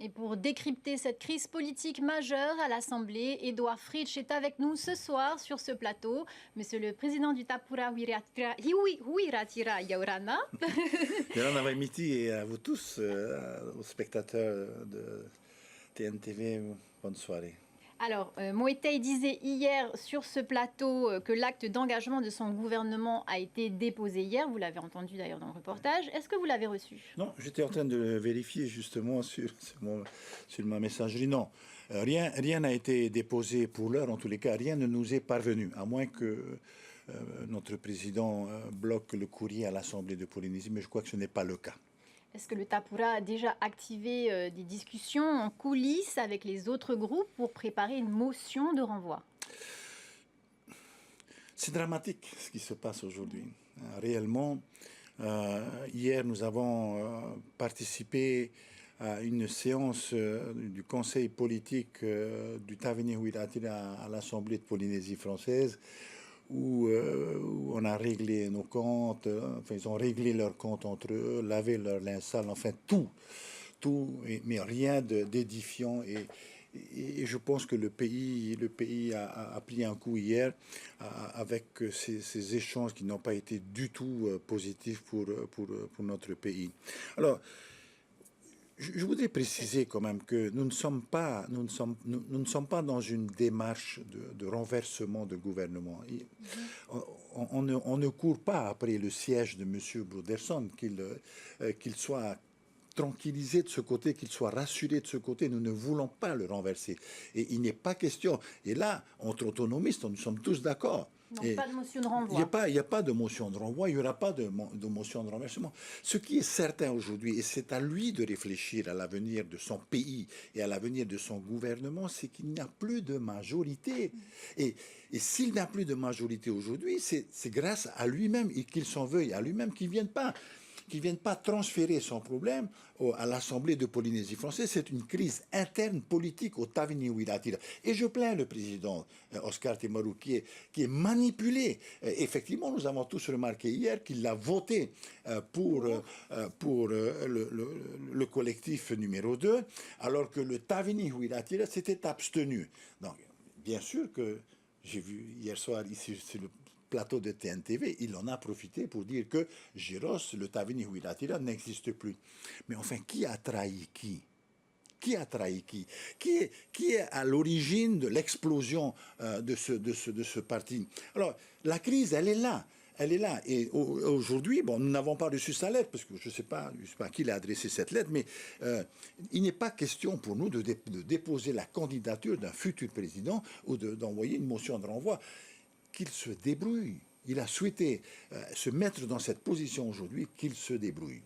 Et pour décrypter cette crise politique majeure à l'Assemblée, Édouard Fritsch est avec nous ce soir sur ce plateau. Monsieur le président du Tapura Huiratira Yaurana. Yorana Vaimiti et à vous tous, aux spectateurs de TNTV, bonne soirée. Alors, Moïtei disait hier sur ce plateau que l'acte d'engagement de son gouvernement a été déposé hier. Vous l'avez entendu d'ailleurs dans le reportage. Est-ce que vous l'avez reçu? Non, j'étais en train de le vérifier justement sur ma messagerie. Non, rien n'a été déposé pour l'heure. En tous les cas, rien ne nous est parvenu, à moins que notre président bloque le courrier à l'Assemblée de Polynésie, mais je crois que ce n'est pas le cas. Est-ce que le Tapura a déjà activé des discussions en coulisses avec les autres groupes pour préparer une motion de renvoi? C'est dramatique ce qui se passe aujourd'hui. Réellement, hier nous avons participé à une séance du conseil politique du Taveuni Huiratira à l'Assemblée de Polynésie française, où on a réglé nos comptes, enfin ils ont réglé leurs comptes entre eux, lavé leur linge sale, enfin tout, mais rien d'édifiant. Et je pense que le pays a pris un coup hier avec ces échanges qui n'ont pas été du tout positifs pour notre pays. Alors, je voudrais préciser quand même que nous ne sommes pas dans une démarche de renversement de gouvernement. On ne court pas après le siège de M. Broderson, qu'il soit tranquillisé de ce côté, qu'il soit rassuré de ce côté. Nous ne voulons pas le renverser. Et il n'est pas question. Et là, entre autonomistes, nous sommes tous d'accord. Donc pas de motion de renvoi. Il n'y a pas de motion de renvoi, il n'y aura pas de motion de renversement. Ce qui est certain aujourd'hui, et c'est à lui de réfléchir à l'avenir de son pays et à l'avenir de son gouvernement, c'est qu'il n'y a plus de majorité. Et s'il n'y a plus de majorité aujourd'hui, c'est grâce à lui-même, et qu'il s'en veuille à lui-même, qu'il ne vienne pas transférer son problème à l'Assemblée de Polynésie française. C'est une crise interne politique au Taveuni Huiratira. Et je plains le président Oscar Temaru qui est manipulé. Effectivement, nous avons tous remarqué hier qu'il a voté pour le collectif numéro 2, alors que le Taveuni Huiratira s'était abstenu. Donc, bien sûr que j'ai vu hier soir ici sur le plateau de TNTV, il en a profité pour dire que Giros, le Taveuni Huiratira, n'existe plus. Mais enfin, qui a trahi qui? Qui a trahi qui? Qui est à l'origine de l'explosion de ce parti? Alors, la crise, elle est là. Elle est là. Et aujourd'hui, bon, nous n'avons pas reçu sa lettre, parce que je ne sais pas à qui il a adressé cette lettre, mais il n'est pas question pour nous de déposer la candidature d'un futur président ou d'envoyer une motion de renvoi. Qu'il se débrouille. Il a souhaité se mettre dans cette position aujourd'hui, qu'il se débrouille.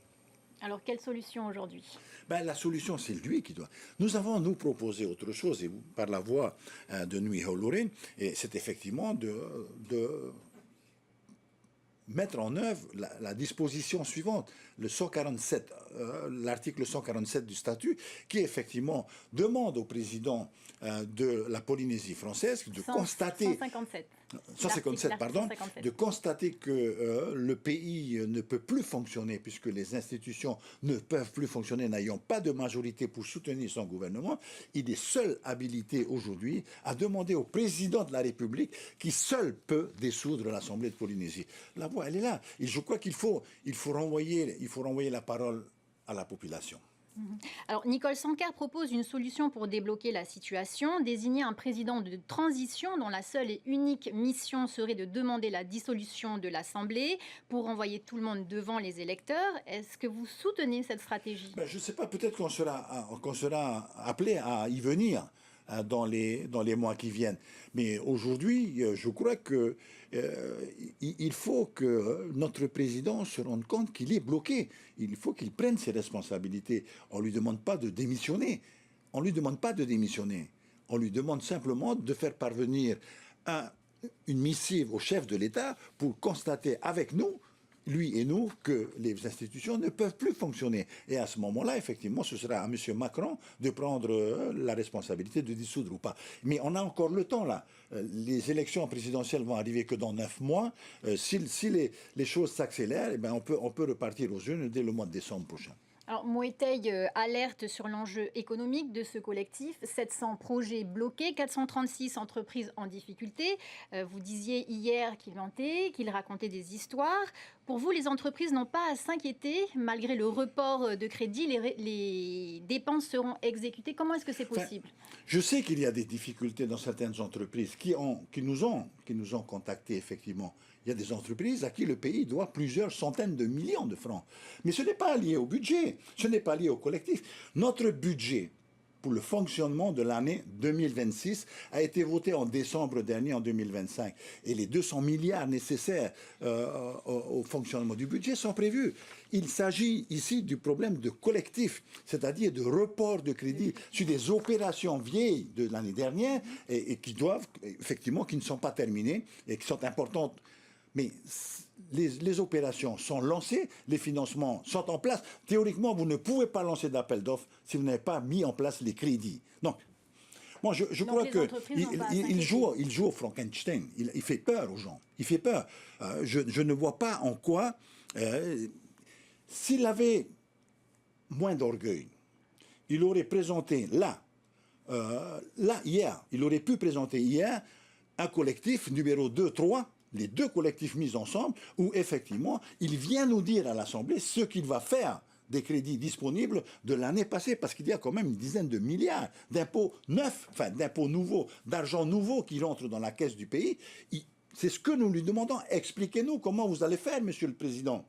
Alors, quelle solution aujourd'hui? La solution, c'est lui qui doit. Nous avons, nous, proposé autre chose, et par la voix de Nui Hauloré, et c'est effectivement de mettre en œuvre la disposition suivante, le 147, l'article 147 du statut, qui effectivement demande au président de la Polynésie française de constater... 157, pardon, 157. De constater que le pays ne peut plus fonctionner, puisque les institutions ne peuvent plus fonctionner, n'ayant pas de majorité pour soutenir son gouvernement. Il est seul habilité aujourd'hui à demander au président de la République qui seul peut dissoudre l'Assemblée de Polynésie. La voix, elle est là. Et je crois qu'il faut renvoyer la parole à la population. Alors, Nicole Sancar propose une solution pour débloquer la situation, désigner un président de transition dont la seule et unique mission serait de demander la dissolution de l'Assemblée pour renvoyer tout le monde devant les électeurs. Est-ce que vous soutenez cette stratégie? Je ne sais pas, peut-être qu'on sera appelé à y venir dans les mois qui viennent. Mais aujourd'hui, je crois que il faut que notre président se rende compte qu'il est bloqué. Il faut qu'il prenne ses responsabilités. On ne lui demande pas de démissionner. On ne lui demande pas de démissionner. On lui demande simplement de faire parvenir une missive au chef de l'État pour constater avec nous, lui et nous, que les institutions ne peuvent plus fonctionner. Et à ce moment-là, effectivement, ce sera à M. Macron de prendre la responsabilité de dissoudre ou pas. Mais on a encore le temps, là. Les élections présidentielles vont arriver que dans 9 mois. Si les choses s'accélèrent, on peut repartir aux urnes dès le mois de décembre prochain. Alors, Moetei alerte sur l'enjeu économique de ce collectif. 700 projets bloqués, 436 entreprises en difficulté. Vous disiez hier qu'il mentait, qu'il racontait des histoires. Pour vous, les entreprises n'ont pas à s'inquiéter. Malgré le report de crédit, les dépenses seront exécutées. Comment est-ce que c'est Enfin, possible? je sais qu'il y a des difficultés dans certaines entreprises qui nous ont contactés, effectivement. Il y a des entreprises à qui le pays doit plusieurs centaines de millions de francs. Mais ce n'est pas lié au budget, ce n'est pas lié au collectif. Notre budget pour le fonctionnement de l'année 2026 a été voté en décembre dernier, en 2025. Et les 200 milliards nécessaires au fonctionnement du budget sont prévus. Il s'agit ici du problème de collectif, c'est-à-dire de report de crédit sur des opérations vieilles de l'année dernière et qui doivent, effectivement, qui ne sont pas terminées et qui sont importantes. Mais les opérations sont lancées, les financements sont en place. Théoriquement, vous ne pouvez pas lancer d'appel d'offres si vous n'avez pas mis en place les crédits. Donc, moi, je crois qu'il joue au Frankenstein. Il fait peur aux gens. Il fait peur. Je ne vois pas en quoi, s'il avait moins d'orgueil, il aurait présenté hier, il aurait pu présenter hier un collectif numéro 2, 3, les deux collectifs mis ensemble, où effectivement, il vient nous dire à l'Assemblée ce qu'il va faire des crédits disponibles de l'année passée, parce qu'il y a quand même une dizaine de milliards d'impôts neufs, enfin d'impôts nouveaux, d'argent nouveau qui rentre dans la caisse du pays. C'est ce que nous lui demandons. Expliquez-nous comment vous allez faire, Monsieur le Président.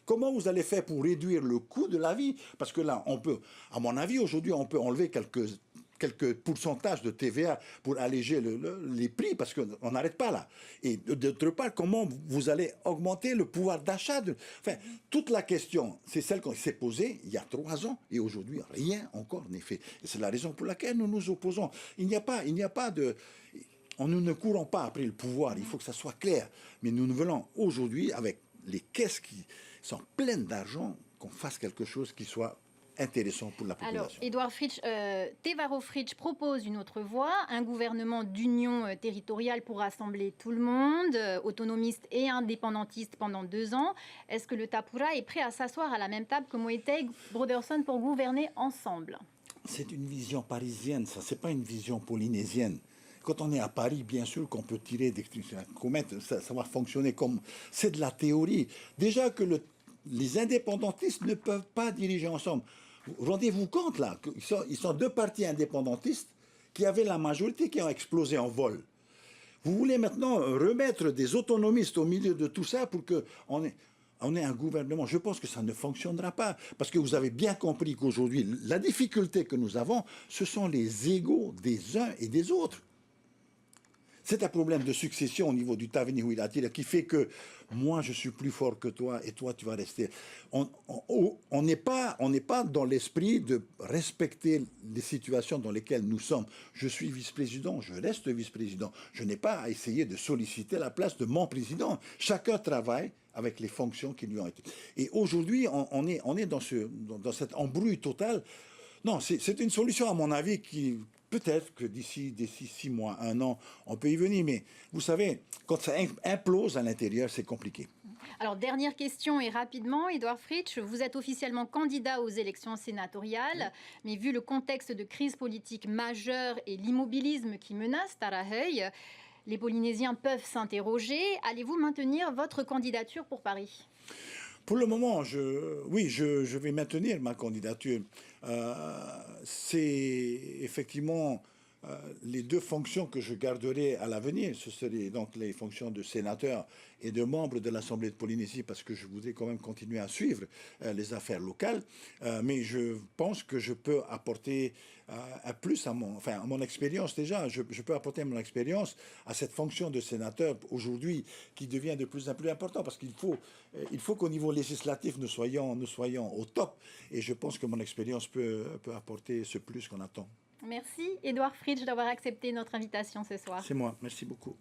Comment vous allez faire pour réduire le coût de la vie? Parce que là, on peut, à mon avis, aujourd'hui, on peut enlever quelques pourcentages de TVA pour alléger les prix, parce qu'on n'arrête pas là. Et d'autre part, comment vous allez augmenter le pouvoir d'achat Enfin, toute la question, c'est celle qu'on s'est posée il y a 3 ans, et aujourd'hui, rien encore n'est fait. Et c'est la raison pour laquelle nous nous opposons. Il n'y a pas de... Nous ne courons pas après le pouvoir, il faut que ça soit clair. Mais nous voulons aujourd'hui, avec les caisses qui sont pleines d'argent, qu'on fasse quelque chose qui soit intéressant pour la population. Alors, Édouard Fritsch, Tevaro Fritsch propose une autre voie, un gouvernement d'union territoriale pour rassembler tout le monde, autonomiste et indépendantiste pendant 2 ans. Est-ce que le Tapura est prêt à s'asseoir à la même table que Moetei Broderson pour gouverner ensemble? C'est une vision parisienne, ça, c'est pas une vision polynésienne. Quand on est à Paris, bien sûr qu'on peut tirer des comètes, ça va fonctionner comme... C'est de la théorie. Déjà que les indépendantistes ne peuvent pas diriger ensemble. Rendez-vous compte, là, ils sont deux partis indépendantistes qui avaient la majorité, qui ont explosé en vol. Vous voulez maintenant remettre des autonomistes au milieu de tout ça pour qu'on ait un gouvernement. Je pense que ça ne fonctionnera pas. Parce que vous avez bien compris qu'aujourd'hui, la difficulté que nous avons, ce sont les égos des uns et des autres. C'est un problème de succession au niveau du Tavini Huilatira qui fait que moi je suis plus fort que toi et toi tu vas rester. On n'est pas dans l'esprit de respecter les situations dans lesquelles nous sommes. Je suis vice-président, je reste vice-président. Je n'ai pas à essayer de solliciter la place de mon président. Chacun travaille avec les fonctions qui lui ont été. Et aujourd'hui, on est dans cette embrouille totale. Non, c'est une solution, à mon avis, qui peut-être que d'ici 6 mois, 1 an, on peut y venir. Mais vous savez, quand ça implose à l'intérieur, c'est compliqué. Alors, dernière question et rapidement, Édouard Fritsch, vous êtes officiellement candidat aux élections sénatoriales, mais vu le contexte de crise politique majeure et l'immobilisme qui menace Taraheuil, les Polynésiens peuvent s'interroger. Allez-vous maintenir votre candidature pour Paris ? Pour le moment, je vais maintenir ma candidature. C'est effectivement les deux fonctions que je garderai à l'avenir. Ce seraient donc les fonctions de sénateur et de membre de l'Assemblée de Polynésie, parce que je voudrais quand même continuer à suivre les affaires locales. Mais je pense que je peux apporter un plus à mon expérience déjà. Je peux apporter mon expérience à cette fonction de sénateur aujourd'hui qui devient de plus en plus important, parce qu'il faut qu'au niveau législatif nous soyons au top. Et je pense que mon expérience peut apporter ce plus qu'on attend. Merci Édouard Fritsch d'avoir accepté notre invitation ce soir. C'est moi, merci beaucoup.